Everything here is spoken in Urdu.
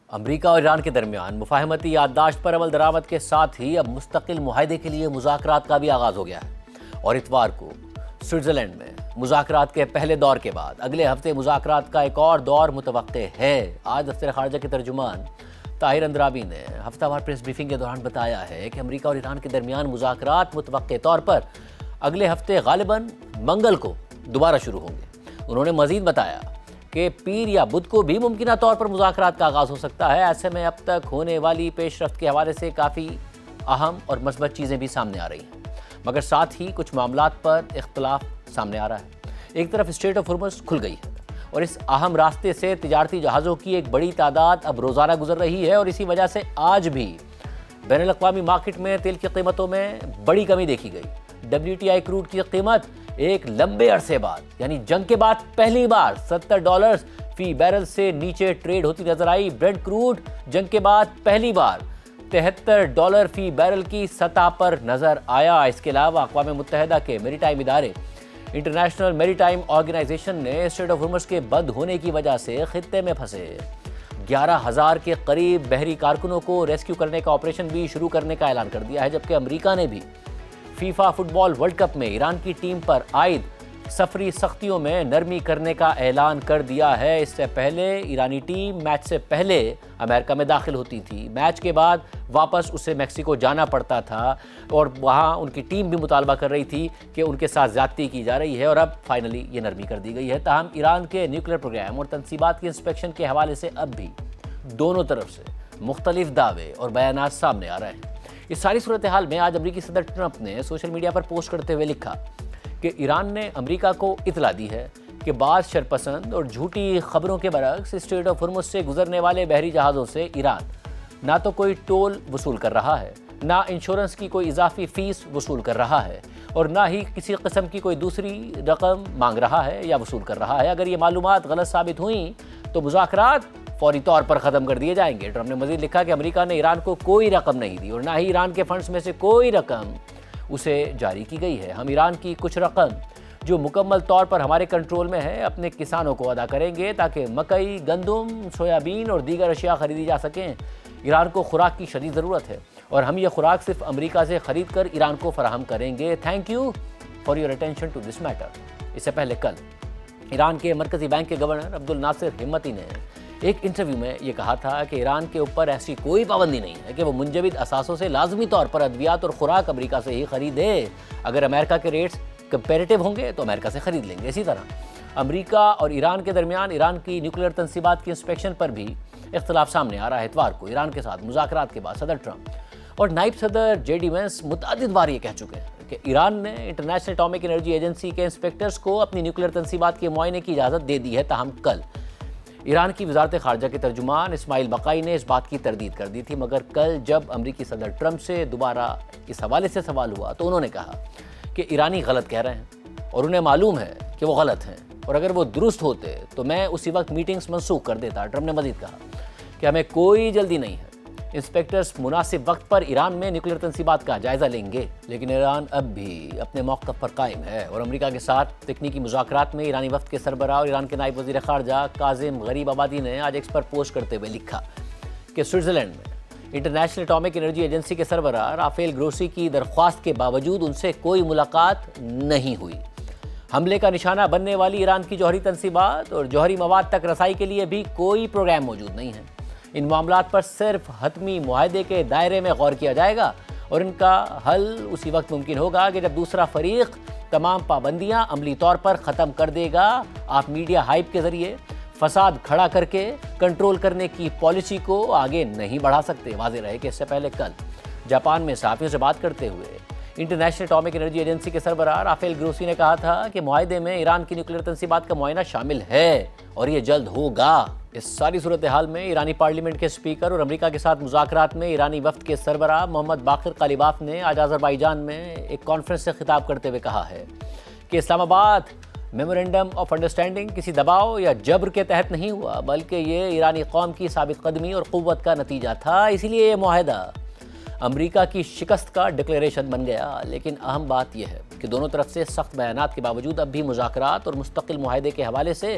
امریکہ اور ایران کے درمیان مفاہمتی یادداشت پر عمل درآمد کے ساتھ ہی اب مستقل معاہدے کے لیے مذاکرات کا بھی آغاز ہو گیا ہے اور اتوار کو سوئٹزرلینڈ میں مذاکرات کے پہلے دور کے بعد اگلے ہفتے مذاکرات کا ایک اور دور متوقع ہے۔ آج دفتر خارجہ کے ترجمان طاہر اندرابی نے ہفتہ وار پریس بریفنگ کے دوران بتایا ہے کہ امریکہ اور ایران کے درمیان مذاکرات متوقع طور پر اگلے ہفتے غالباً منگل کو دوبارہ شروع ہوں گے۔ انہوں نے مزید بتایا کہ پیر یا بدھ کو بھی ممکنہ طور پر مذاکرات کا آغاز ہو سکتا ہے۔ ایسے میں اب تک ہونے والی پیش رفت کے حوالے سے کافی اہم اور مثبت چیزیں بھی سامنے آ رہی ہیں، مگر ساتھ ہی کچھ معاملات پر اختلاف سامنے آ رہا ہے۔ ایک طرف اسٹریٹ آف ہرمز کھل گئی ہے اور اس اہم راستے سے تجارتی جہازوں کی ایک بڑی تعداد اب روزانہ گزر رہی ہے اور اسی وجہ سے آج بھی بین الاقوامی مارکیٹ میں تیل کی قیمتوں میں بڑی کمی دیکھی گئی۔ WTI کروڈ کی قیمت ایک لمبے عرصے بعد یعنی جنگ کے بعد پہلی بار $70 فی بیرل سے نیچے ٹریڈ ہوتی نظر آئی۔ برنٹ کروڈ جنگ کے بعد پہلی بار $73 فی بیرل کی سطح پر نظر آیا۔ اس کے علاوہ اقوام متحدہ کے میری ٹائم ادارے انٹرنیشنل میری ٹائم آرگنائزیشن نے اسٹریٹ آف ہرمز کے بند ہونے کی وجہ سے خطے میں پھنسے 11,000 کے قریب بحری کارکنوں کو ریسکیو کرنے کا آپریشن بھی شروع کرنے کا اعلان کر دیا ہے، جبکہ امریکہ نے بھی فیفا فٹ بال ورلڈ کپ میں ایران کی ٹیم پر عائد سفری سختیوں میں نرمی کرنے کا اعلان کر دیا ہے۔ اس سے پہلے ایرانی ٹیم میچ سے پہلے امریکہ میں داخل ہوتی تھی، میچ کے بعد واپس اسے میکسیکو جانا پڑتا تھا اور وہاں ان کی ٹیم بھی مطالبہ کر رہی تھی کہ ان کے ساتھ زیادتی کی جا رہی ہے اور اب فائنلی یہ نرمی کر دی گئی ہے۔ تاہم ایران کے نیوکلیر پروگرام اور تنصیبات کی انسپیکشن کے حوالے سے اب بھی دونوں طرف سے مختلف دعوے اور بیانات سامنے آ رہے ہیں۔ اس ساری صورتحال میں آج امریکی صدر ٹرمپ نے سوشل میڈیا پر پوسٹ کرتے ہوئے لکھا کہ ایران نے امریکہ کو اطلاع دی ہے کہ بعض شرپسند اور جھوٹی خبروں کے برعکس اسٹریٹ آف ہرمز سے گزرنے والے بحری جہازوں سے ایران نہ تو کوئی ٹول وصول کر رہا ہے، نہ انشورنس کی کوئی اضافی فیس وصول کر رہا ہے اور نہ ہی کسی قسم کی کوئی دوسری رقم مانگ رہا ہے یا وصول کر رہا ہے۔ اگر یہ معلومات غلط ثابت ہوئیں تو مذاکرات فوری طور پر ختم کر دیے جائیں گے۔ ٹرمپ نے مزید لکھا کہ امریکہ نے ایران کو کوئی رقم نہیں دی اور نہ ہی ایران کے فنڈز میں سے کوئی رقم اسے جاری کی گئی ہے۔ ہم ایران کی کچھ رقم جو مکمل طور پر ہمارے کنٹرول میں ہے اپنے کسانوں کو ادا کریں گے تاکہ مکئی، گندم، سویابین اور دیگر اشیاء خریدی جا سکیں۔ ایران کو خوراک کی شدید ضرورت ہے اور ہم یہ خوراک صرف امریکہ سے خرید کر ایران کو فراہم کریں گے۔ Thank you for your attention to this matter. اس سے پہلے کل ایران کے مرکزی بینک کے گورنر عبدالناصر ہمتی نے ایک انٹرویو میں یہ کہا تھا کہ ایران کے اوپر ایسی کوئی پابندی نہیں ہے کہ وہ منجمد اثاثوں سے لازمی طور پر ادویات اور خوراک امریکہ سے ہی خریدے۔ اگر امریکہ کے ریٹس کمپیریٹیو ہوں گے تو امریکہ سے خرید لیں گے۔ اسی طرح امریکہ اور ایران کے درمیان ایران کی نیوکلیر تنصیبات کی انسپیکشن پر بھی اختلاف سامنے آ رہا ہے۔ اتوار کو ایران کے ساتھ مذاکرات کے بعد صدر ٹرمپ اور نائب صدر JD وینس متعدد بار یہ کہہ چکے ہیں کہ ایران نے انٹرنیشنل اٹامک انرجی ایجنسی کے انسپیکٹرز کو اپنی نیوکلیر تنصیبات کے معائنے کی اجازت دے دی ہے۔ تاہم کل ایران کی وزارت خارجہ کے ترجمان اسماعیل بقائی نے اس بات کی تردید کر دی تھی، مگر کل جب امریکی صدر ٹرمپ سے دوبارہ اس حوالے سے سوال ہوا تو انہوں نے کہا کہ ایرانی غلط کہہ رہے ہیں اور انہیں معلوم ہے کہ وہ غلط ہیں اور اگر وہ درست ہوتے تو میں اسی وقت میٹنگز منسوخ کر دیتا۔ ٹرمپ نے مزید کہا کہ ہمیں کوئی جلدی نہیں ہے، انسپیکٹرز مناسب وقت پر ایران میں نیوکلیر تنصیبات کا جائزہ لیں گے، لیکن ایران اب بھی اپنے موقف پر قائم ہے اور امریکہ کے ساتھ تکنیکی مذاکرات میں ایرانی وفد کے سربراہ اور ایران کے نائب وزیر خارجہ کاظم غریب آبادی نے آج ایکس پر پوسٹ کرتے ہوئے لکھا کہ سوئٹزرلینڈ میں انٹرنیشنل اٹامک انرجی ایجنسی کے سربراہ رافیل گروسی کی درخواست کے باوجود ان سے کوئی ملاقات نہیں ہوئی۔ حملے کا نشانہ بننے والی ایران کی جوہری تنصیبات اور جوہری مواد تک رسائی کے لیے بھی کوئی پروگرام موجود نہیں ہے۔ ان معاملات پر صرف حتمی معاہدے کے دائرے میں غور کیا جائے گا اور ان کا حل اسی وقت ممکن ہوگا کہ جب دوسرا فریق تمام پابندیاں عملی طور پر ختم کر دے گا۔ آپ میڈیا ہائپ کے ذریعے فساد کھڑا کر کے کنٹرول کرنے کی پالیسی کو آگے نہیں بڑھا سکتے۔ واضح رہے کہ اس سے پہلے کل جاپان میں صحافیوں سے بات کرتے ہوئے انٹرنیشنل اٹامک انرجی ایجنسی کے سربراہ رافیل گروسی نے کہا تھا کہ معاہدے میں ایران کی نیوکلیر تنصیبات کا معائنہ شامل ہے اور یہ جلد ہوگا۔ اس ساری صورتحال میں ایرانی پارلیمنٹ کے اسپیکر اور امریکہ کے ساتھ مذاکرات میں ایرانی وفد کے سربراہ محمد باقر قالیباف نے آج آذربائیجان میں ایک کانفرنس سے خطاب کرتے ہوئے کہا ہے کہ اسلام آباد میمورنڈم آف انڈرسٹینڈنگ کسی دباؤ یا جبر کے تحت نہیں ہوا، بلکہ یہ ایرانی قوم کی ثابت قدمی اور قوت کا نتیجہ تھا۔ اسی لیے یہ معاہدہ امریکہ کی شکست کا ڈکلیریشن بن گیا، لیکن اہم بات یہ ہے کہ دونوں طرف سے سخت بیانات کے باوجود اب بھی مذاکرات اور مستقل معاہدے کے حوالے سے